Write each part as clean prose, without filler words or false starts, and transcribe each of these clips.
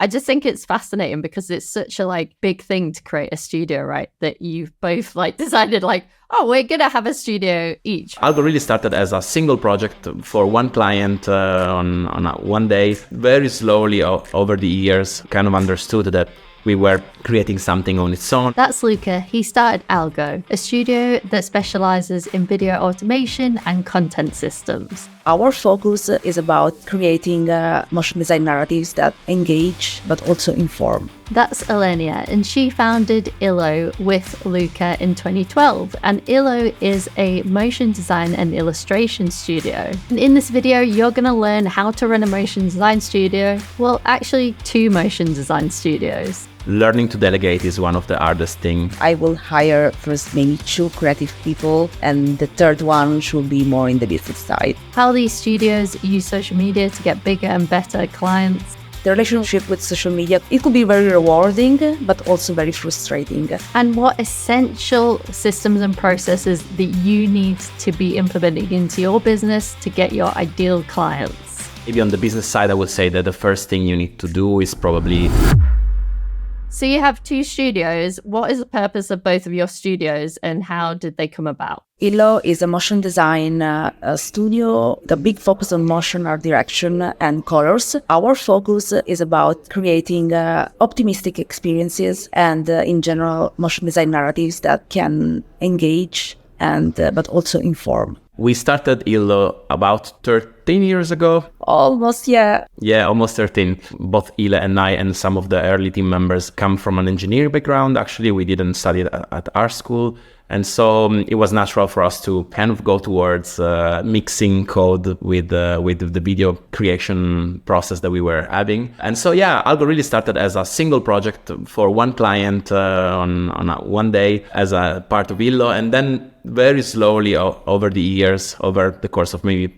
I just think it's fascinating because it's such a like big thing to create a studio, right? That you've both like decided like, oh, we're going to have a studio each. Algo really started as a single project for one client on one day. Very slowly over the years, kind of understood that we were creating something on its own. That's Luca. He started Algo, a studio that specializes in video automation and content systems. Our focus is about creating motion design narratives that engage but also inform. That's Elenia, and she founded Illo with Luca in 2012. And Illo is a motion design and illustration studio. And in this video, you're going to learn how to run a motion design studio. Well, actually, 2 motion design studios. Learning to delegate is one of the hardest things. I will hire first maybe 2 creative people, and the third one should be more in the business side. How these studios use social media to get bigger and better clients. The relationship with social media, it could be very rewarding, but also very frustrating. And what essential systems and processes that you need to be implementing into your business to get your ideal clients. Maybe on the business side, I would say that the first thing you need to do is probably... So you have 2 studios. What is the purpose of both of your studios and how did they come about? Illo is a motion design studio. The big focus on motion, art direction, and colors. Our focus is about creating optimistic experiences and, in general, motion design narratives that can engage and but also inform. We started Illo about 13 years ago. Almost, yeah. Yeah, almost 13. Both Ile and I and some of the early team members come from an engineering background. Actually, we didn't study at our school. And so it was natural for us to kind of go towards mixing code with the video creation process that we were having. And so, yeah, Algo really started as a single project for one client on one day as a part of Illo. And then very slowly over the years, over the course of maybe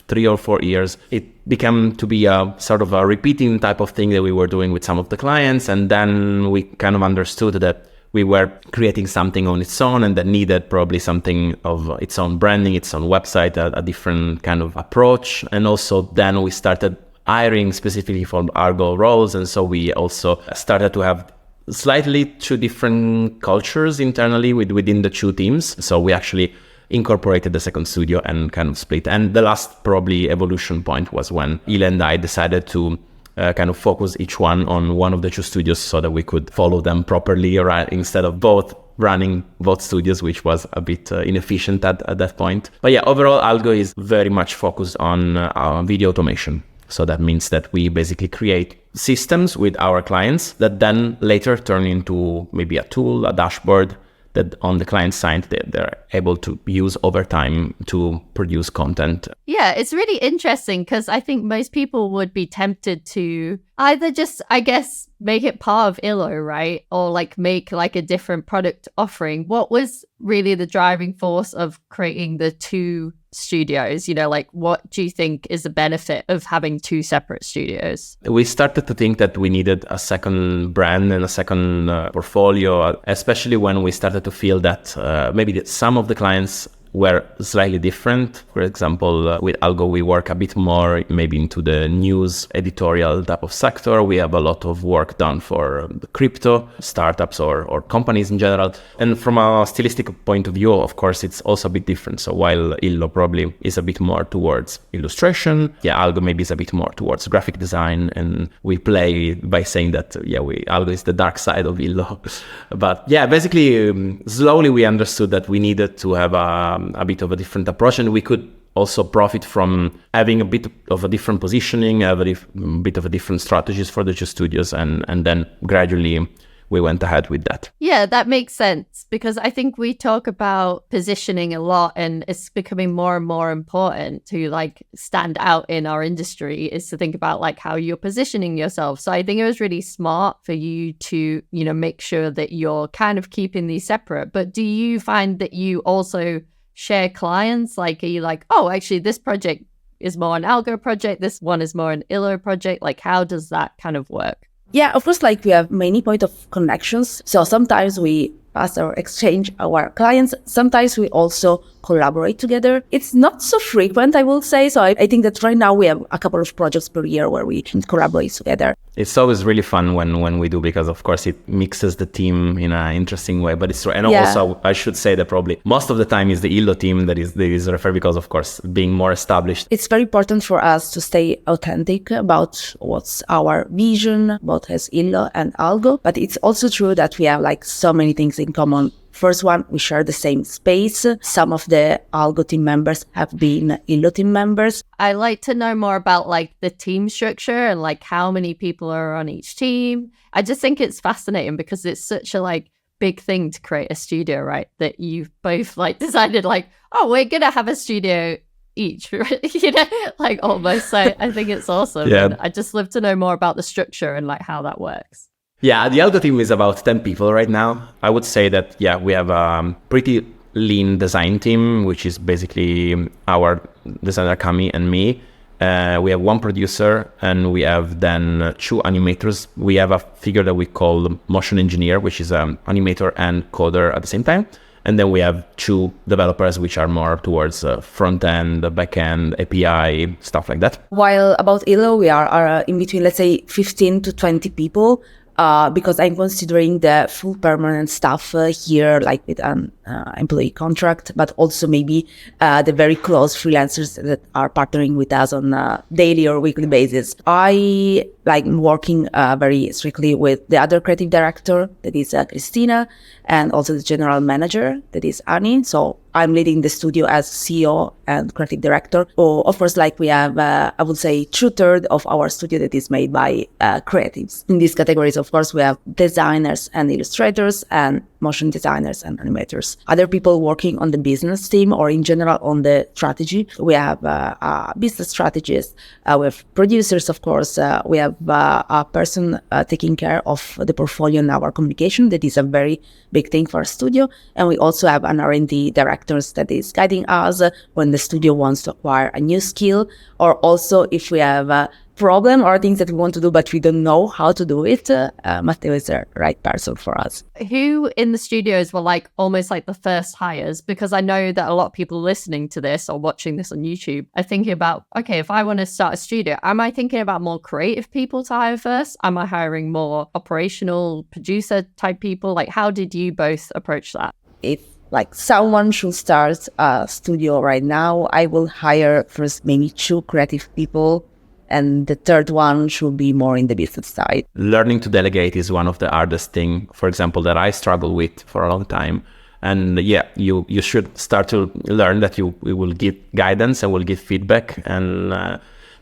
3 or 4 years, it became to be a sort of a repeating type of thing that we were doing with some of the clients. And then we kind of understood that we were creating something on its own and that needed probably something of its own branding, its own website, a different kind of approach. And also then we started hiring specifically for Algo roles. And so we also started to have slightly 2 different cultures internally within the 2 teams. So we actually incorporated the second studio and kind of split. And the last probably evolution point was when Ile and I decided to kind of focus each one on one of the 2 studios so that we could follow them properly, right? Instead of both running both studios, which was a bit inefficient at that point. But yeah, overall, Algo is very much focused on video automation. So that means that we basically create systems with our clients that then later turn into maybe a tool, a dashboard that on the client side they're able to use over time to produce content. Yeah, it's really interesting because I think most people would be tempted to either just, I guess, make it part of Illo, right? Or like make like a different product offering. What was really the driving force of creating the 2 studios? You know, like what do you think is the benefit of having 2 separate studios? We started to think that we needed a second brand and a second portfolio, especially when we started to feel that maybe some of the clients were slightly different. For example, with Algo, we work a bit more maybe into the news editorial type of sector. We have a lot of work done for the crypto startups or companies in general. And from a stylistic point of view, of course, it's also a bit different. So while Illo probably is a bit more towards illustration, yeah, Algo maybe is a bit more towards graphic design. And we play by saying that, yeah, Algo is the dark side of Illo. But yeah, basically, slowly we understood that we needed to have a bit of a different approach, and we could also profit from having a bit of a different positioning, have a bit of a different strategies for the 2 studios, and then gradually we went ahead with that. Yeah, that makes sense because I think we talk about positioning a lot and it's becoming more and more important to like stand out in our industry is to think about like how you're positioning yourself. So I think it was really smart for you to, you know, make sure that you're kind of keeping these separate. But do you find that you also share clients? Like, are you like, oh, actually this project is more an Algo project, this one is more an Illo project? Like, how does that kind of work? Yeah, of course, like we have many points of connections. So sometimes we pass or exchange our clients. Sometimes we also collaborate together. It's not so frequent, I will say. So I think that right now we have a couple of projects per year where we can collaborate together. It's always really fun when we do, because of course it mixes the team in an interesting way. But it's, and also I should say that probably most of the time is the Illo team that is referred, because of course being more established. It's very important for us to stay authentic about what's our vision, both as Illo and Algo. But it's also true that we have like so many things in common. First one, we share the same space. Some of the Algo team members have been Illo team members. I like to know more about like the team structure and like how many people are on each team. I just think it's fascinating because it's such a like big thing to create a studio, right? That you've both like decided like, oh, we're gonna have a studio each, right? You know, like almost. So I think it's awesome. Yeah. And I just love to know more about the structure and like how that works. Yeah, the Algo team is about 10 people right now. I would say that, yeah, we have a pretty lean design team, which is basically our designer Kami and me. We have one producer, and we have then 2 animators. We have a figure that we call motion engineer, which is an animator and coder at the same time. And then we have 2 developers, which are more towards front end, back end, API, stuff like that. While about Illo, we are in between, let's say, 15 to 20 people. Because I'm considering the full permanent staff here, like with an employee contract, but also maybe the very close freelancers that are partnering with us on a daily or weekly basis. I like working very strictly with the other creative director, that is Christina, and also the general manager, that is Annie. So I'm leading the studio as CEO and creative director. Or of course, like we have, I would say 2/3 of our studio that is made by creatives. In these categories, of course, we have designers and illustrators and motion designers and animators. Other people working on the business team or in general on the strategy. We have a business strategist. We have producers, of course. We have a person taking care of the portfolio and our communication. That is a very big thing for a studio. And we also have an R&D director that is guiding us when the studio wants to acquire a new skill, or also if we have a problem or things that we want to do but we don't know how to do it. Matteo is the right person for us. Who in the studios were like almost like the first hires? Because I know that a lot of people listening to this or watching this on YouTube are thinking about, okay, if I want to start a studio, am I thinking about more creative people to hire first? Am I hiring more operational producer type people? Like, how did you both approach that? If like someone should start a studio right now, I will hire first maybe 2 creative people, and the third one should be more in the business side. Learning to delegate is one of the hardest thing, for example, that I struggle with for a long time. And yeah, you should start to learn that you will give guidance and will give feedback. And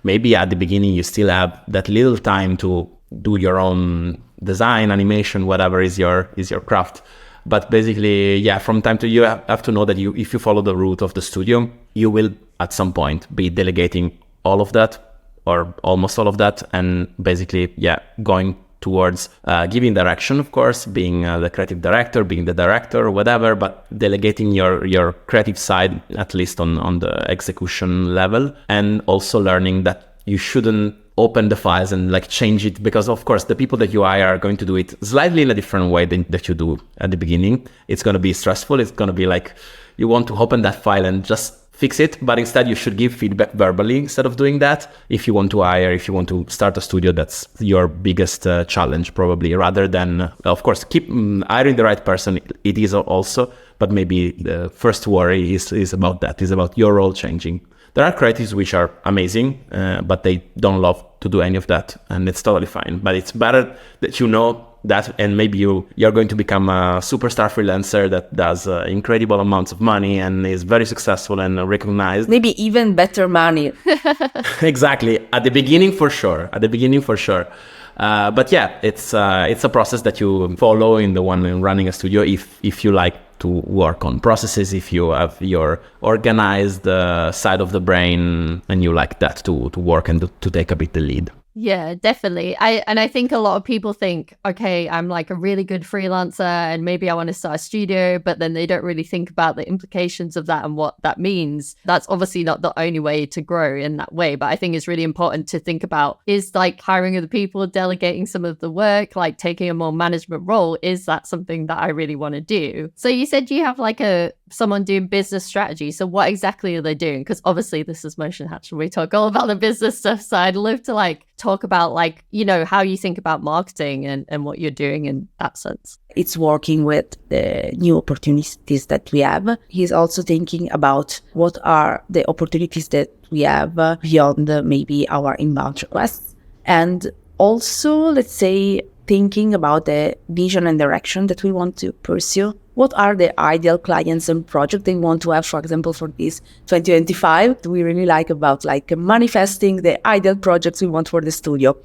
maybe at the beginning you still have that little time to do your own design, animation, whatever is your craft. But basically, yeah, from time to you have to know that if you follow the route of the studio, you will at some point be delegating all of that or almost all of that, and basically, yeah, going towards giving direction, of course, being the creative director, being the director or whatever, but delegating your creative side, at least on the execution level, and also learning that you shouldn't open the files and like change it, because of course the people that you hire are going to do it slightly in a different way than that you do at the beginning. It's going to be stressful. It's going to be like you want to open that file and just fix it, but instead you should give feedback verbally instead of doing that. If you want to start a studio, that's your biggest challenge probably, rather than of course keep hiring the right person. It is also, but maybe the first worry is about that, is about your role changing. There are creatives which are amazing, but they don't love to do any of that, and it's totally fine. But it's better that you know that, and maybe you're going to become a superstar freelancer that does incredible amounts of money and is very successful and recognized. Maybe even better money. Exactly. At the beginning, for sure. But yeah, it's a process that you follow in the one in running a studio. If you like to work on processes, if you have your organized side of the brain and you like that to work and to take a bit the lead. Yeah, definitely. I think a lot of people think, okay, I'm like a really good freelancer and maybe I want to start a studio, but then they don't really think about the implications of that and what that means. That's obviously not the only way to grow in that way, but I think it's really important to think about, is like hiring other people, delegating some of the work, like taking a more management role, is that something that I really want to do? So you said you have like someone doing business strategy. So what exactly are they doing? Because obviously this is Motion Hatch and we talk all about the business stuff. So I'd love to like talk about like, you know, how you think about marketing and what you're doing in that sense. It's working with the new opportunities that we have. He's also thinking about what are the opportunities that we have beyond maybe our inbound requests. And also, let's say, thinking about the vision and direction that we want to pursue. What are the ideal clients and projects they want to have, for example, for this 2025? We really like about like manifesting the ideal projects we want for the studio,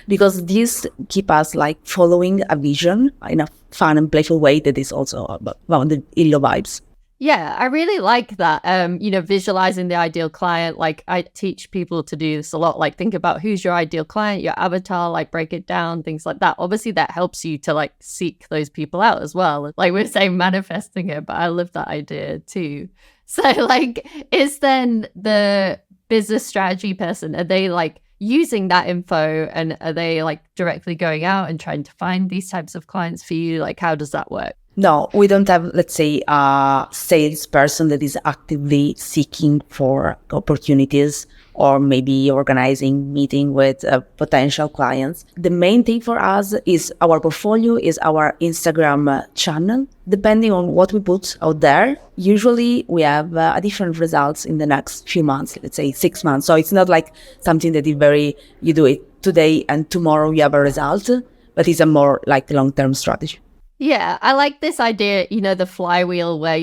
because these keep us like following a vision in a fun and playful way that is also about the Illo vibes. Yeah, I really like that. You know, visualizing the ideal client. Like I teach people to do this a lot. Like think about who's your ideal client, your avatar, like break it down, things like that. Obviously that helps you to like seek those people out as well. Like we're saying manifesting it, but I love that idea too. So like, is then the business strategy person, are they like using that info and are they like directly going out and trying to find these types of clients for you? Like how does that work? No, we don't have, let's say, a salesperson that is actively seeking for opportunities or maybe organizing meeting with potential clients. The main thing for us is our portfolio, is our Instagram channel. Depending on what we put out there, usually we have different results in the next few months, let's say 6 months. So it's not like something that you do it today and tomorrow you have a result, but it's a more like long-term strategy. Yeah, I like this idea, you know, the flywheel where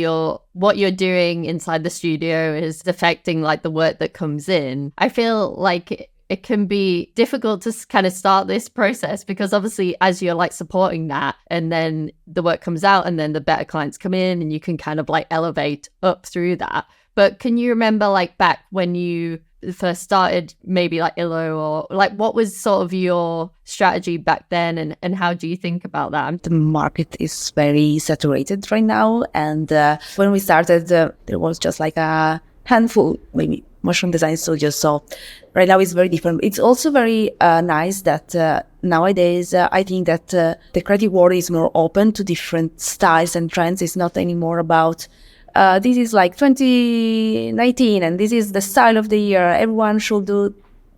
what you're doing inside the studio is affecting like the work that comes in. I feel like it can be difficult to kind of start this process because obviously as you're like supporting that and then the work comes out and then the better clients come in and you can kind of like elevate up through that. But can you remember like back when you first started maybe like Illo, or like what was sort of your strategy back then and how do you think about that? The market is very saturated right now, and when we started there was just like a handful maybe motion design studios, so right now it's very different. It's also very nice that nowadays I think that the creative world is more open to different styles and trends. It's not anymore about this is like 2019 and this is the style of the year. Everyone should do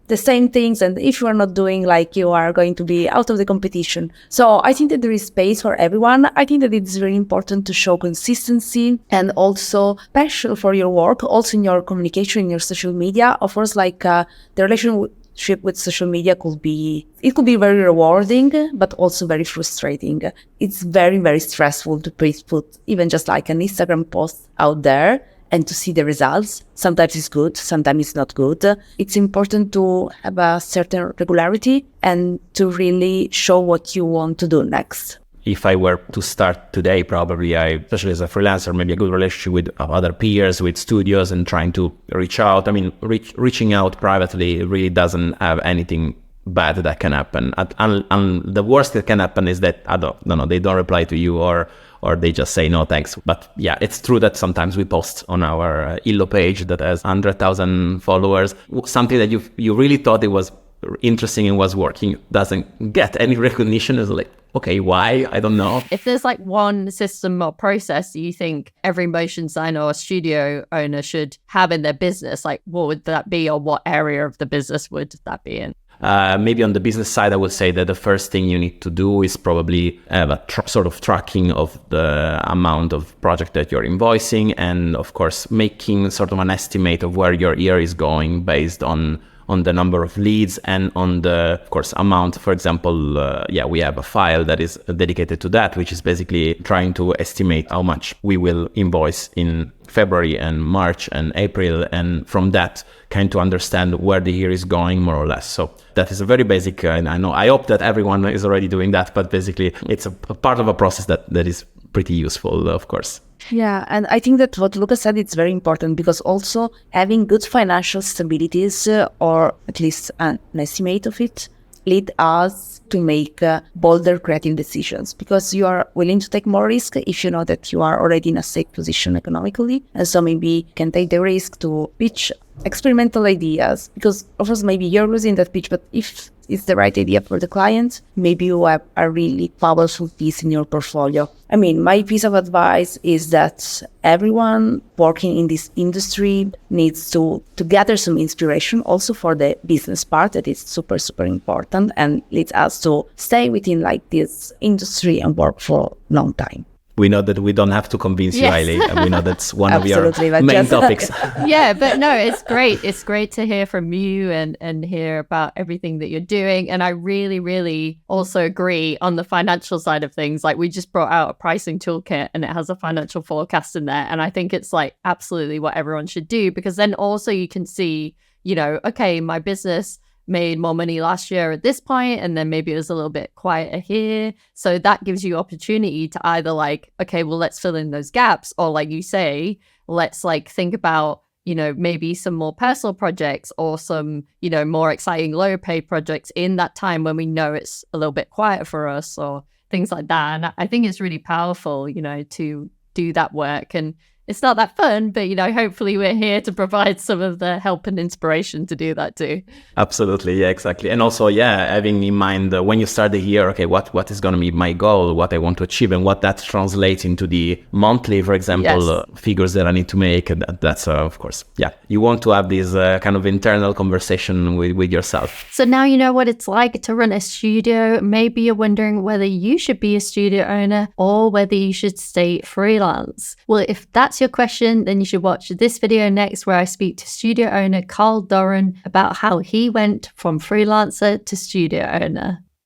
the same things. And if you are not doing, like, you are going to be out of the competition. So I think that there is space for everyone. I think that it's very important to show consistency and also passion for your work, also in your communication, in your social media. Of course, like the relationship with social media could be very rewarding, but also very frustrating. It's very, very stressful to put even just like an Instagram post out there and to see the results. Sometimes it's good, sometimes it's not good. It's important to have a certain regularity and to really show what you want to do next. If I were to start today, probably especially as a freelancer, maybe a good relationship with other peers, with studios, and trying to reach out. I mean, reaching out privately really doesn't have anything bad that can happen. And the worst that can happen is that, I don't know, they don't reply to you or they just say no thanks. But yeah, it's true that sometimes we post on our Illo page that has 100,000 followers, something that you really thought it was interesting and was working, doesn't get any recognition. Is like, okay, why? I don't know. If there's like one system or process you think every motion designer or studio owner should have in their business, like what would that be, or what area of the business would that be in? Maybe on the business side, I would say that the first thing you need to do is probably have a sort of tracking of the amount of project that you're invoicing, and of course making sort of an estimate of where your year is going based on the number of leads and on the, of course, amount. For example, we have a file that is dedicated to that, which is basically trying to estimate how much we will invoice in February and March and April, and from that kind to understand where the year is going more or less. So that is a very basic, and I hope that everyone is already doing that, but basically it's a part of a process that is pretty useful, of course. Yeah, and I think that what Luca said, it's very important, because also having good financial stabilities or at least an estimate of it lead us to make bolder creative decisions, because you are willing to take more risk if you know that you are already in a safe position economically. And so maybe you can take the risk to pitch experimental ideas, because of course maybe you're losing that pitch, but if it's the right idea for the client, maybe you have a really powerful piece in your portfolio. I mean, my piece of advice is that everyone working in this industry needs to gather some inspiration also for the business part, that is super, super important and leads us to stay within like this industry and work for a long time. We know that we don't have to convince you, Yes. Hailey. And we know that's one of your Absolutely, but main just- topics. Yeah, but no, it's great. It's great to hear from you and hear about everything that you're doing. And I really, really also agree on the financial side of things. Like, we just brought out a pricing toolkit and it has a financial forecast in there. And I think it's like absolutely what everyone should do, because then also you can see, you know, okay, my business made more money last year at this point, and then maybe it was a little bit quieter here. So that gives you opportunity to either like, okay, well, let's fill in those gaps, or like you say, let's like think about, you know, maybe some more personal projects or some, you know, more exciting lower paid projects in that time when we know it's a little bit quieter for us, or things like that. And I think it's really powerful, you know, to do that work. And it's not that fun, but, you know, hopefully we're here to provide some of the help and inspiration to do that too. Absolutely. Yeah, exactly. And also, yeah, having in mind when you start the year, okay, what is going to be my goal, what I want to achieve, and what that translates into the monthly, for example, Yes. figures that I need to make. And that's, of course, yeah, you want to have this kind of internal conversation with yourself. So now you know what it's like to run a studio. Maybe you're wondering whether you should be a studio owner or whether you should stay freelance. Well, if that's your question, then you should watch this video next, where I speak to studio owner Carl Doran about how he went from freelancer to studio owner.